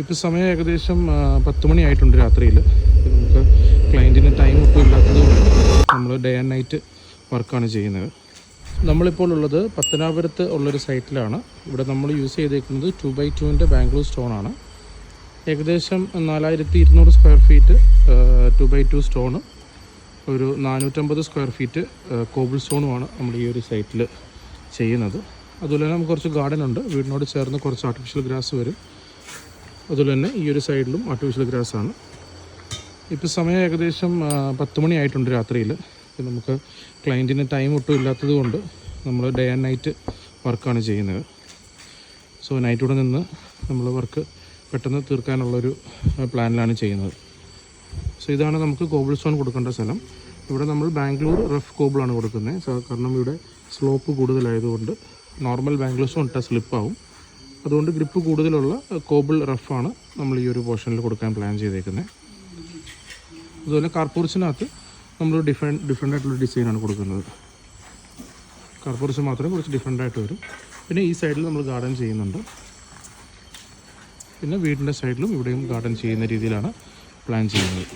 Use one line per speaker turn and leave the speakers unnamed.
ഇപ്പോൾ സമയം ഏകദേശം 10 മണിയായിട്ടുണ്ട് രാത്രിയിൽ. നമുക്ക് ക്ലയൻറ്റിന് ടൈം ഒട്ടും ഇല്ലാത്തതുകൊണ്ട് നമ്മൾ ഡേ ആൻഡ് നൈറ്റ് വർക്കാണ് ചെയ്യുന്നത്. നമ്മളിപ്പോൾ ഉള്ളത് പത്തനാപുരത്ത് ഉള്ളൊരു സൈറ്റിലാണ്. ഇവിടെ നമ്മൾ യൂസ് ചെയ്തേക്കുന്നത് 2x2 ബാംഗ്ലൂർ സ്റ്റോണാണ്. ഏകദേശം 4200 സ്ക്വയർ ഫീറ്റ് 2x2 സ്റ്റോണ്, ഒരു 450 സ്ക്വയർ ഫീറ്റ് കോബിൾ സ്റ്റോണുമാണ് നമ്മൾ ഈ ഒരു സൈറ്റിൽ ചെയ്യുന്നത്. അതുപോലെ തന്നെ നമുക്ക് കുറച്ച് ഗാർഡൻ ഉണ്ട്. വീടിനോട് ചേർന്ന് കുറച്ച് ആർട്ടിഫിഷ്യൽ ഗ്രാസ് വരും. അതുപോലെ തന്നെ ഈ ഒരു സൈഡിലും ആർട്ടിഫിഷ്യൽ ഗ്രാസാണ്. ഇപ്പോൾ സമയം ഏകദേശം 10 മണിയായിട്ടുണ്ട് രാത്രിയിൽ. നമുക്ക് ക്ലയൻറ്റിന് ടൈം ഒട്ടും ഇല്ലാത്തത് കൊണ്ട് നമ്മൾ ഡേ ആൻഡ് നൈറ്റ് വർക്കാണ് ചെയ്യുന്നത്. സോ നൈറ്റൂടെ നിന്ന് നമ്മൾ വർക്ക് പെട്ടെന്ന് തീർക്കാനുള്ളൊരു പ്ലാനിലാണ് ചെയ്യുന്നത്. സോ ഇതാണ് നമുക്ക് കോബിൾ സ്റ്റോൺ കൊടുക്കേണ്ട സ്ഥലം. ഇവിടെ നമ്മൾ ബാംഗ്ലൂർ റഫ് കോബിളാണ് കൊടുക്കുന്നത്. കാരണം ഇവിടെ സ്ലോപ്പ് കൂടുതലായതുകൊണ്ട് നോർമൽ ബാംഗ്ലൂർ സ്റ്റോൺ ഇട്ടാൽ സ്ലിപ്പാവും. അതുകൊണ്ട് ഗ്രിപ്പ് കൂടുതലുള്ള കോബിൾ റഫാണ് നമ്മൾ ഈ ഒരു പോർഷനിൽ കൊടുക്കാൻ പ്ലാൻ ചെയ്തേക്കുന്നത്. അതുപോലെ കാർപോർച്ചിനകത്ത് നമ്മൾ ഡിഫറെൻ്റ് ആയിട്ടുള്ള ഡിസൈനാണ് കൊടുക്കുന്നത്. കാർപോർച്ച് മാത്രമേ കുറച്ച് ഡിഫറെൻ്റ് ആയിട്ട് വരും. പിന്നെ ഈ സൈഡിൽ നമ്മൾ ഗാർഡൻ ചെയ്യുന്നുണ്ട്. പിന്നെ വീടിൻ്റെ സൈഡിലും ഇവിടെയും ഗാർഡൻ ചെയ്യുന്ന രീതിയിലാണ് പ്ലാൻ ചെയ്യുന്നത്.